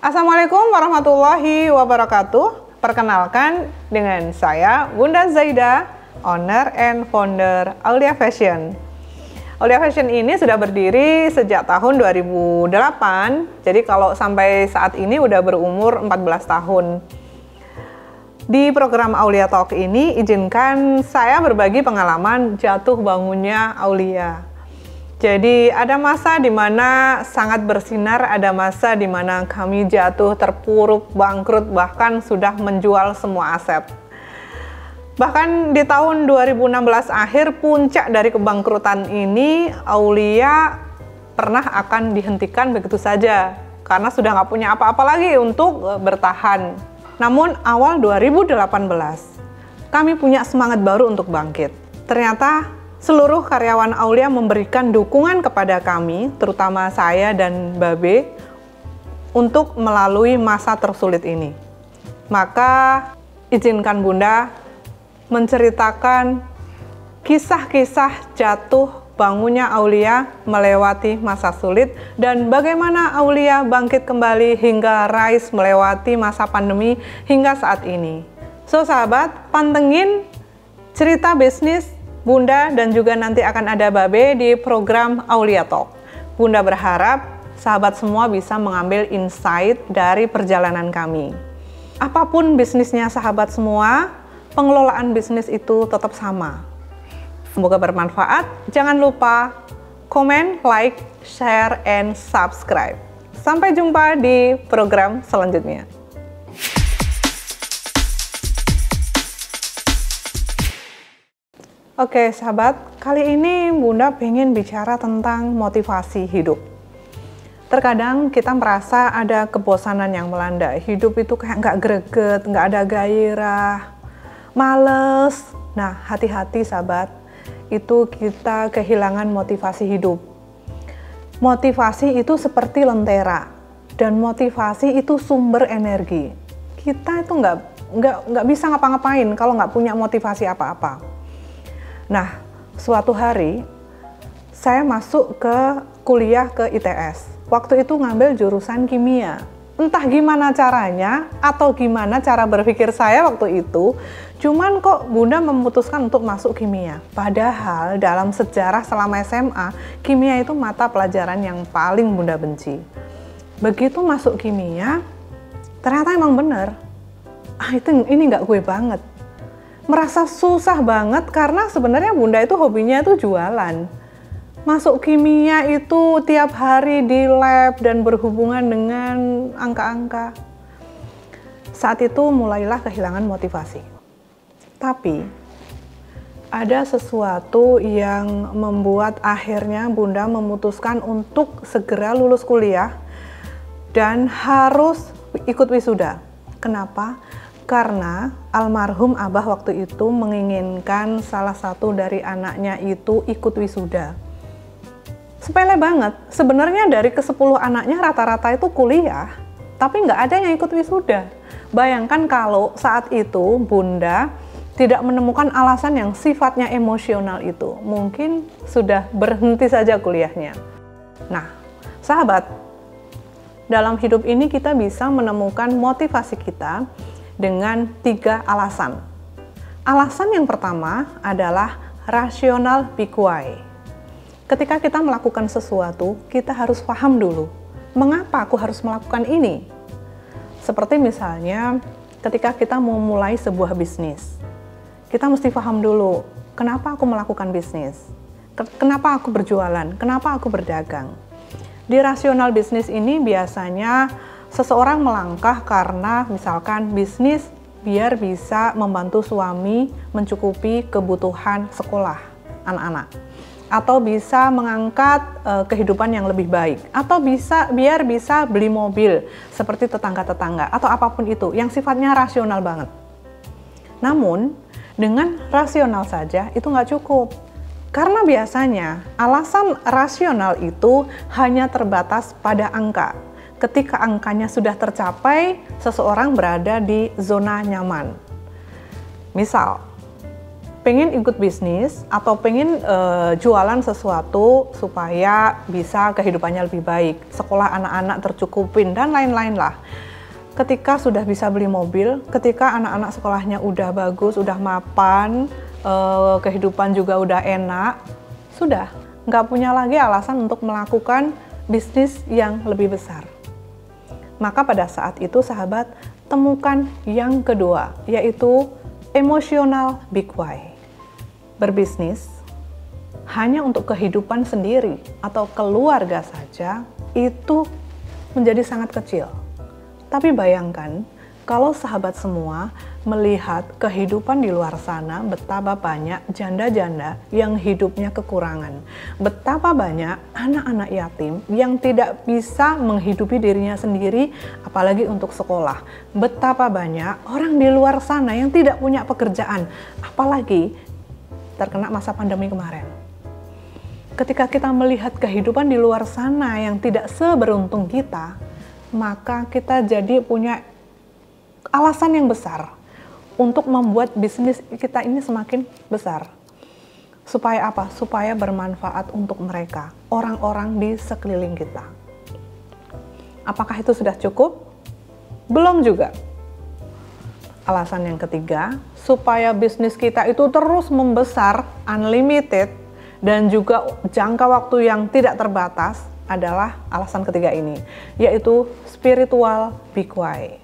Assalamualaikum warahmatullahi wabarakatuh. Perkenalkan dengan saya Bunda Zaida, owner and founder Aulia Fashion. Aulia Fashion ini sudah berdiri sejak tahun 2008. Jadi kalau sampai saat ini udah berumur 14 tahun. Di program Aulia Talk ini izinkan saya berbagi pengalaman jatuh bangunnya Aulia. Jadi ada masa di mana sangat bersinar, ada masa di mana kami jatuh, terpuruk, bangkrut, bahkan sudah menjual semua aset. Bahkan di tahun 2016 akhir, puncak dari kebangkrutan ini, Aulia pernah akan dihentikan begitu saja, karena sudah nggak punya apa-apa lagi untuk bertahan. Namun awal 2018, kami punya semangat baru untuk bangkit. Ternyata seluruh karyawan Aulia memberikan dukungan kepada kami, terutama saya dan Babe, untuk melalui masa tersulit ini. Maka izinkan Bunda menceritakan kisah-kisah jatuh bangunnya Aulia melewati masa sulit dan bagaimana Aulia bangkit kembali hingga rise melewati masa pandemi hingga saat ini. So sahabat, pantengin cerita bisnis Bunda dan juga nanti akan ada Babe di program Aulia Talk. Bunda berharap sahabat semua bisa mengambil insight dari perjalanan kami. Apapun bisnisnya sahabat semua, pengelolaan bisnis itu tetap sama. Semoga bermanfaat. Jangan lupa komen, like, share, and subscribe. Sampai jumpa di program selanjutnya. Oke sahabat, kali ini Bunda pengen bicara tentang motivasi hidup. Terkadang kita merasa ada kebosanan yang melanda, hidup itu kayak nggak greget, nggak ada gairah, males. Nah, hati-hati sahabat, itu kita kehilangan motivasi hidup. Motivasi itu seperti lentera, dan motivasi itu sumber energi. Kita itu nggak bisa ngapa-ngapain kalau nggak punya motivasi apa-apa. Nah, suatu hari saya masuk ke kuliah ke ITS. Waktu itu ngambil jurusan kimia. Entah gimana caranya atau gimana cara berpikir saya waktu itu, cuman kok Bunda memutuskan untuk masuk kimia. Padahal dalam sejarah selama SMA, kimia itu mata pelajaran yang paling Bunda benci. Begitu masuk kimia, ternyata emang bener. Ini nggak gue banget. Merasa susah banget karena sebenarnya Bunda itu hobinya itu jualan. Masuk kimia itu tiap hari di lab dan berhubungan dengan angka-angka. Saat itu mulailah kehilangan motivasi. Tapi ada sesuatu yang membuat akhirnya Bunda memutuskan untuk segera lulus kuliah dan harus ikut wisuda. Kenapa? Karena almarhum Abah waktu itu menginginkan salah satu dari anaknya itu ikut wisuda. Sepele banget, sebenarnya dari ke-10 anaknya rata-rata itu kuliah, tapi nggak ada yang ikut wisuda. Bayangkan kalau saat itu Bunda tidak menemukan alasan yang sifatnya emosional itu, mungkin sudah berhenti saja kuliahnya. Nah, sahabat, dalam hidup ini kita bisa menemukan motivasi kita dengan 3 alasan. Alasan yang pertama adalah rasional piquai. Ketika kita melakukan sesuatu, kita harus paham dulu, mengapa aku harus melakukan ini? Seperti misalnya, ketika kita mau mulai sebuah bisnis, kita mesti paham dulu, kenapa aku melakukan bisnis? Kenapa aku berjualan? Kenapa aku berdagang? Di rasional bisnis ini biasanya seseorang melangkah karena misalkan bisnis biar bisa membantu suami mencukupi kebutuhan sekolah anak-anak, atau bisa mengangkat kehidupan yang lebih baik, atau biar bisa beli mobil seperti tetangga-tetangga, atau apapun itu yang sifatnya rasional banget. Namun dengan rasional saja itu nggak cukup, karena biasanya alasan rasional itu hanya terbatas pada angka. Ketika angkanya sudah tercapai, seseorang berada di zona nyaman. Misal, pengen ikut bisnis atau pengen jualan sesuatu supaya bisa kehidupannya lebih baik, sekolah anak-anak tercukupin, dan lain-lain lah. ketika sudah bisa beli mobil, ketika anak-anak sekolahnya udah bagus, udah mapan, kehidupan juga udah enak, sudah nggak punya lagi alasan untuk melakukan bisnis yang lebih besar. Maka pada saat itu sahabat, temukan yang kedua, yaitu emotional big why. Berbisnis hanya untuk kehidupan sendiri atau keluarga saja itu menjadi sangat kecil. Tapi bayangkan kalau sahabat semua melihat kehidupan di luar sana, betapa banyak janda-janda yang hidupnya kekurangan, betapa banyak anak-anak yatim yang tidak bisa menghidupi dirinya sendiri, apalagi untuk sekolah, betapa banyak orang di luar sana yang tidak punya pekerjaan, apalagi terkena masa pandemi kemarin. Ketika kita melihat kehidupan di luar sana yang tidak seberuntung kita, maka kita jadi punya alasan yang besar untuk membuat bisnis kita ini semakin besar. Supaya apa? Supaya bermanfaat untuk mereka, orang-orang di sekeliling kita. Apakah itu sudah cukup? Belum juga. Alasan yang ketiga, supaya bisnis kita itu terus membesar, unlimited, dan juga jangka waktu yang tidak terbatas adalah alasan ketiga ini, yaitu spiritual big why.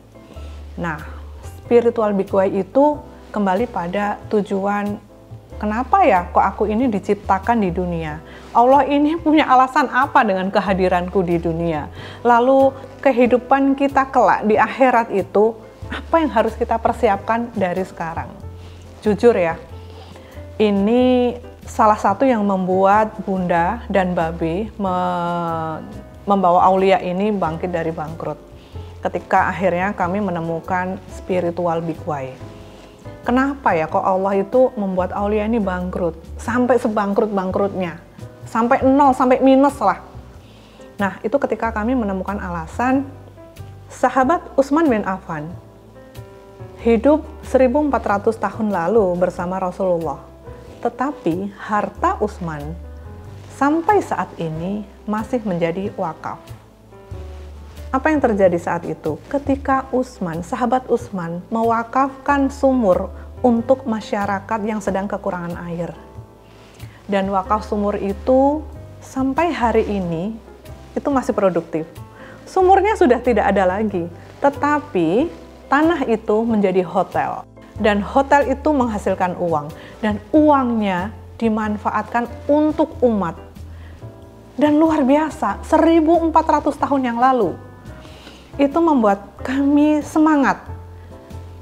Nah, spiritual big why itu kembali pada tujuan, kenapa ya kok aku ini diciptakan di dunia? Allah ini punya alasan apa dengan kehadiranku di dunia? Lalu kehidupan kita kelak di akhirat itu, apa yang harus kita persiapkan dari sekarang? Jujur ya, ini salah satu yang membuat Bunda dan Babe membawa Aulia ini bangkit dari bangkrut. Ketika akhirnya kami menemukan spiritual big why. Kenapa ya kok Allah itu membuat Aulia ini bangkrut? Sampai sebangkrut-bangkrutnya. Sampai nol, sampai minus lah. Nah, itu ketika kami menemukan alasan sahabat Utsman bin Affan hidup 1400 tahun lalu bersama Rasulullah. Tetapi harta Utsman sampai saat ini masih menjadi wakaf. Apa yang terjadi saat itu? Ketika Utsman, sahabat Utsman, mewakafkan sumur untuk masyarakat yang sedang kekurangan air. Dan wakaf sumur itu sampai hari ini itu masih produktif. Sumurnya sudah tidak ada lagi, tetapi tanah itu menjadi hotel. Dan hotel itu menghasilkan uang. Dan uangnya dimanfaatkan untuk umat. Dan luar biasa, 1400 tahun yang lalu. Itu membuat kami semangat.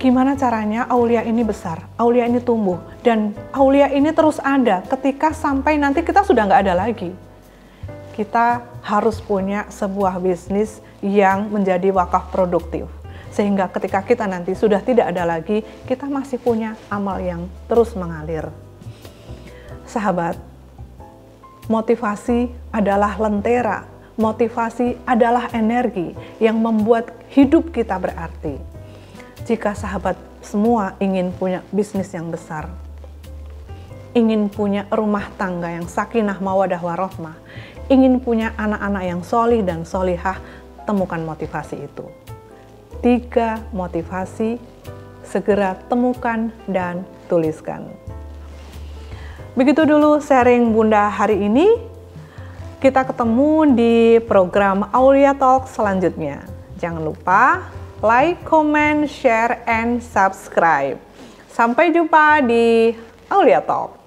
Gimana caranya Aulia ini besar, Aulia ini tumbuh, dan Aulia ini terus ada ketika sampai nanti kita sudah nggak ada lagi. Kita harus punya sebuah bisnis yang menjadi wakaf produktif. Sehingga ketika kita nanti sudah tidak ada lagi, kita masih punya amal yang terus mengalir. Sahabat, motivasi adalah lentera. Motivasi adalah energi yang membuat hidup kita berarti. Jika sahabat semua ingin punya bisnis yang besar, ingin punya rumah tangga yang sakinah mawadah warahmah, ingin punya anak-anak yang solih dan solihah, temukan motivasi itu. 3 motivasi, segera temukan dan tuliskan. Begitu dulu sharing Bunda hari ini. Kita ketemu di program Aulia Talk selanjutnya. Jangan lupa like, comment, share, and subscribe. Sampai jumpa di Aulia Talk.